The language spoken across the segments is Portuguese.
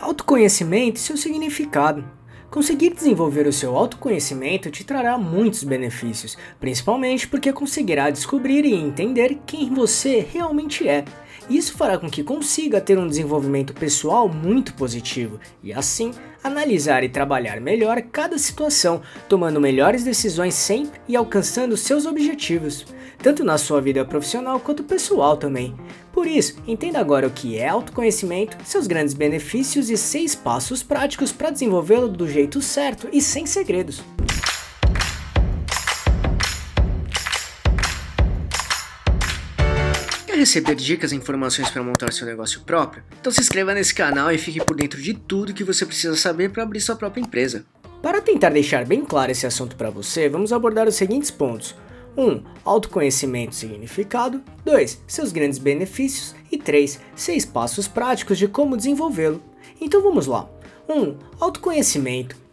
Autoconhecimento e seu significado. Conseguir desenvolver o seu autoconhecimento te trará muitos benefícios, principalmente porque conseguirá descobrir e entender quem você realmente é. Isso fará com que consiga ter um desenvolvimento pessoal muito positivo e, assim, analisar e trabalhar melhor cada situação, tomando melhores decisões sempre e alcançando seus objetivos, tanto na sua vida profissional quanto pessoal também. Por isso, entenda agora o que é autoconhecimento, seus grandes benefícios e 6 passos práticos para desenvolvê-lo do jeito certo e sem segredos. Quer receber dicas e informações para montar seu negócio próprio? Então se inscreva nesse canal e fique por dentro de tudo que você precisa saber para abrir sua própria empresa. Para tentar deixar bem claro esse assunto para você, vamos abordar os seguintes pontos. 1. Autoconhecimento e significado. 2. Seus grandes benefícios. E 3. 6 passos práticos de como desenvolvê-lo. Então vamos lá. 1. Autoconhecimento.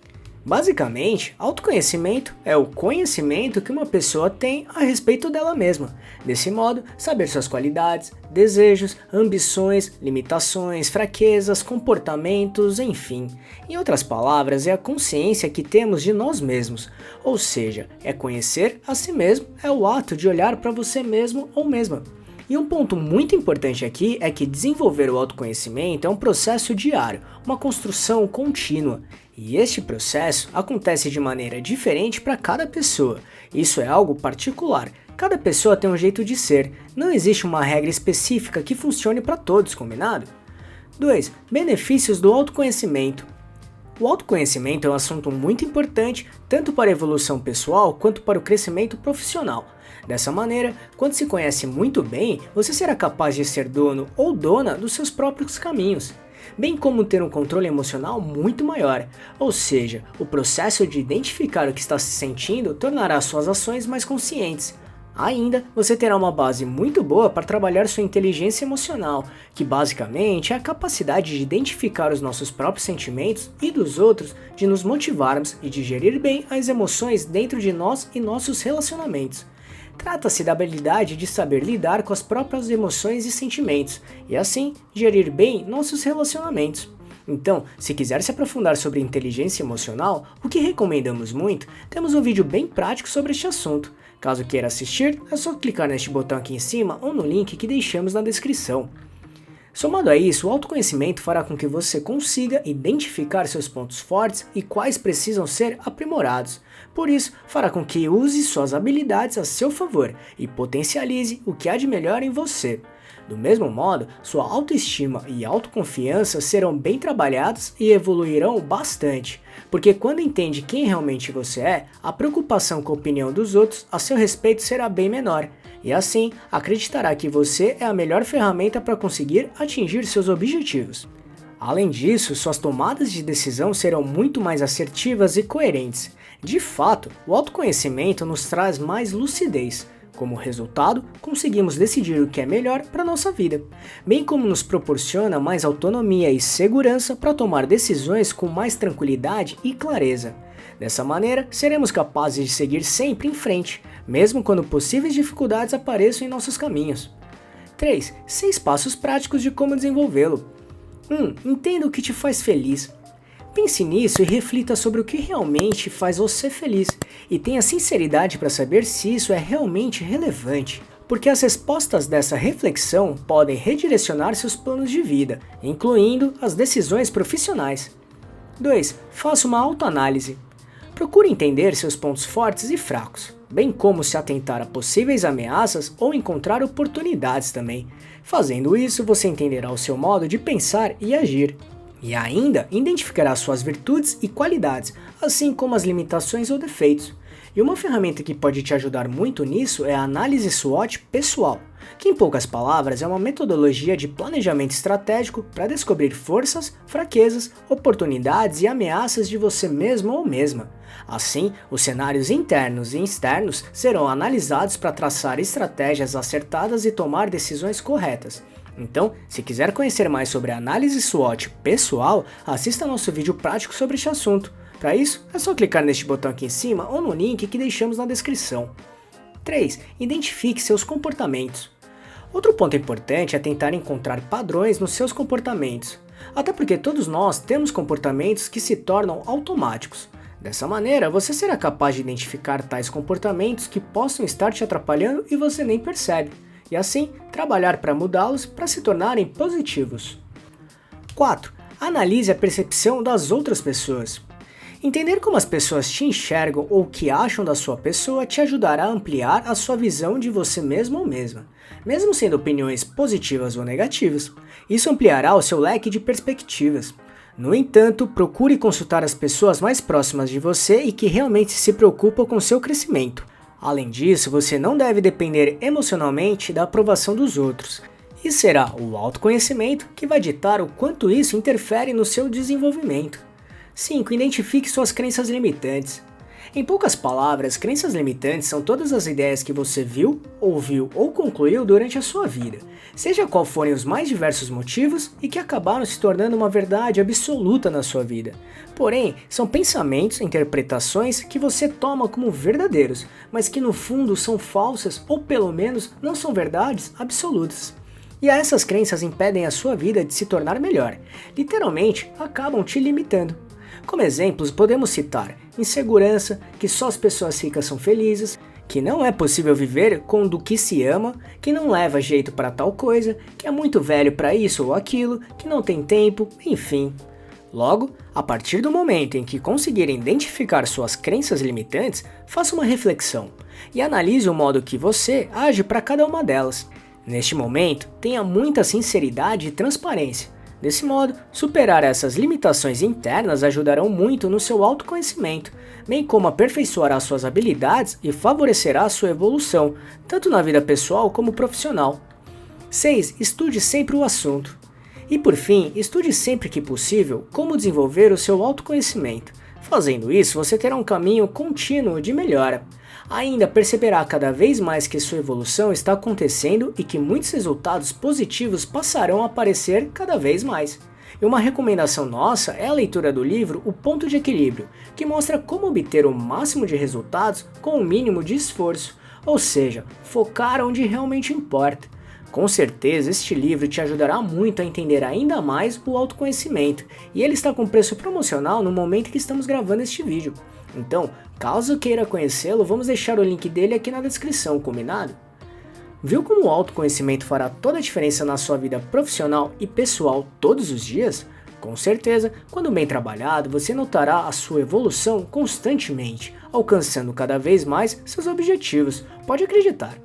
Basicamente, autoconhecimento é o conhecimento que uma pessoa tem a respeito dela mesma. Desse modo, saber suas qualidades, desejos, ambições, limitações, fraquezas, comportamentos, enfim. Em outras palavras, é a consciência que temos de nós mesmos. Ou seja, é conhecer a si mesmo, é o ato de olhar para você mesmo ou mesma. E um ponto muito importante aqui é que desenvolver o autoconhecimento é um processo diário, uma construção contínua. E este processo acontece de maneira diferente para cada pessoa. Isso é algo particular. Cada pessoa tem um jeito de ser. Não existe uma regra específica que funcione para todos, combinado? 2. Benefícios do autoconhecimento. O autoconhecimento é um assunto muito importante tanto para a evolução pessoal quanto para o crescimento profissional. Dessa maneira, quando se conhece muito bem, você será capaz de ser dono ou dona dos seus próprios caminhos, bem como ter um controle emocional muito maior, ou seja, o processo de identificar o que está se sentindo tornará suas ações mais conscientes. Ainda, você terá uma base muito boa para trabalhar sua inteligência emocional, que basicamente é a capacidade de identificar os nossos próprios sentimentos e dos outros, de nos motivarmos e de gerir bem as emoções dentro de nós e nossos relacionamentos. Trata-se da habilidade de saber lidar com as próprias emoções e sentimentos, e assim, gerir bem nossos relacionamentos. Então, se quiser se aprofundar sobre inteligência emocional, o que recomendamos muito, temos um vídeo bem prático sobre este assunto. Caso queira assistir, é só clicar neste botão aqui em cima ou no link que deixamos na descrição. Somado a isso, o autoconhecimento fará com que você consiga identificar seus pontos fortes e quais precisam ser aprimorados. Por isso, fará com que use suas habilidades a seu favor e potencialize o que há de melhor em você. Do mesmo modo, sua autoestima e autoconfiança serão bem trabalhados e evoluirão bastante, porque quando entende quem realmente você é, a preocupação com a opinião dos outros a seu respeito será bem menor, e assim acreditará que você é a melhor ferramenta para conseguir atingir seus objetivos. Além disso, suas tomadas de decisão serão muito mais assertivas e coerentes. De fato, o autoconhecimento nos traz mais lucidez. Como resultado, conseguimos decidir o que é melhor para nossa vida, bem como nos proporciona mais autonomia e segurança para tomar decisões com mais tranquilidade e clareza. Dessa maneira, seremos capazes de seguir sempre em frente, mesmo quando possíveis dificuldades apareçam em nossos caminhos. 3. 6 passos práticos de como desenvolvê-lo. 1. Entenda o que te faz feliz. Pense nisso e reflita sobre o que realmente faz você feliz, e tenha sinceridade para saber se isso é realmente relevante, porque as respostas dessa reflexão podem redirecionar seus planos de vida, incluindo as decisões profissionais. 2. Faça uma autoanálise. Procure entender seus pontos fortes e fracos, bem como se atentar a possíveis ameaças ou encontrar oportunidades também. Fazendo isso, você entenderá o seu modo de pensar e agir. E ainda identificará suas virtudes e qualidades, assim como as limitações ou defeitos. E uma ferramenta que pode te ajudar muito nisso é a análise SWOT pessoal, que em poucas palavras é uma metodologia de planejamento estratégico para descobrir forças, fraquezas, oportunidades e ameaças de você mesmo ou mesma. Assim, os cenários internos e externos serão analisados para traçar estratégias acertadas e tomar decisões corretas. Então, se quiser conhecer mais sobre a análise SWOT pessoal, assista nosso vídeo prático sobre este assunto. Para isso, é só clicar neste botão aqui em cima ou no link que deixamos na descrição. 3. Identifique seus comportamentos. Outro ponto importante é tentar encontrar padrões nos seus comportamentos. Até porque todos nós temos comportamentos que se tornam automáticos. Dessa maneira, você será capaz de identificar tais comportamentos que possam estar te atrapalhando e você nem percebe, e assim trabalhar para mudá-los para se tornarem positivos. 4. Analise a percepção das outras pessoas. Entender como as pessoas te enxergam ou o que acham da sua pessoa te ajudará a ampliar a sua visão de você mesmo ou mesma, mesmo sendo opiniões positivas ou negativas. Isso ampliará o seu leque de perspectivas. No entanto, procure consultar as pessoas mais próximas de você e que realmente se preocupam com seu crescimento. Além disso, você não deve depender emocionalmente da aprovação dos outros. E será o autoconhecimento que vai ditar o quanto isso interfere no seu desenvolvimento. 5. Identifique suas crenças limitantes. Em poucas palavras, crenças limitantes são todas as ideias que você viu, ouviu ou concluiu durante a sua vida, seja qual forem os mais diversos motivos e que acabaram se tornando uma verdade absoluta na sua vida. Porém, são pensamentos, interpretações que você toma como verdadeiros, mas que no fundo são falsas ou pelo menos não são verdades absolutas. E essas crenças impedem a sua vida de se tornar melhor, literalmente acabam te limitando. Como exemplos, podemos citar insegurança, que só as pessoas ricas são felizes, que não é possível viver com do que se ama, que não leva jeito para tal coisa, que é muito velho para isso ou aquilo, que não tem tempo, enfim. Logo, a partir do momento em que conseguirem identificar suas crenças limitantes, faça uma reflexão e analise o modo que você age para cada uma delas. Neste momento, tenha muita sinceridade e transparência. Desse modo, superar essas limitações internas ajudarão muito no seu autoconhecimento, bem como aperfeiçoará suas habilidades e favorecerá a sua evolução, tanto na vida pessoal como profissional. 6. Estude sempre o assunto. E por fim, estude sempre que possível como desenvolver o seu autoconhecimento. Fazendo isso, você terá um caminho contínuo de melhora. Ainda perceberá cada vez mais que sua evolução está acontecendo e que muitos resultados positivos passarão a aparecer cada vez mais. E uma recomendação nossa é a leitura do livro O Ponto de Equilíbrio, que mostra como obter o máximo de resultados com o mínimo de esforço, ou seja, focar onde realmente importa. Com certeza, este livro te ajudará muito a entender ainda mais o autoconhecimento, e ele está com preço promocional no momento que estamos gravando este vídeo. Então, caso queira conhecê-lo, vamos deixar o link dele aqui na descrição, combinado? Viu como o autoconhecimento fará toda a diferença na sua vida profissional e pessoal todos os dias? Com certeza, quando bem trabalhado, você notará a sua evolução constantemente, alcançando cada vez mais seus objetivos, pode acreditar.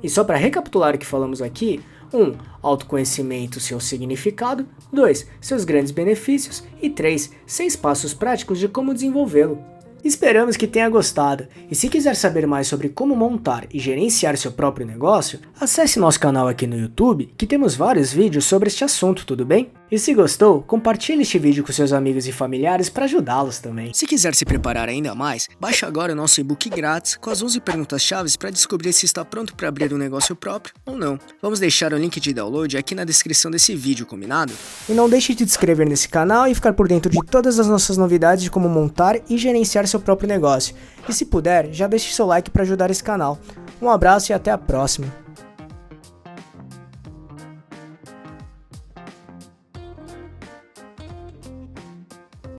E só para recapitular o que falamos aqui, 1. Autoconhecimento, seu significado. 2. Seus grandes benefícios. E 3. 6 passos práticos de como desenvolvê-lo. Esperamos que tenha gostado, e se quiser saber mais sobre como montar e gerenciar seu próprio negócio, acesse nosso canal aqui no YouTube, que temos vários vídeos sobre este assunto, tudo bem? E se gostou, compartilhe este vídeo com seus amigos e familiares para ajudá-los também. Se quiser se preparar ainda mais, baixe agora o nosso e-book grátis com as 11 perguntas-chave para descobrir se está pronto para abrir um negócio próprio ou não. Vamos deixar o link de download aqui na descrição desse vídeo, combinado? E não deixe de se inscrever nesse canal e ficar por dentro de todas as nossas novidades de como montar e gerenciar seu próprio negócio. E se puder, já deixe seu like para ajudar esse canal. Um abraço e até a próxima.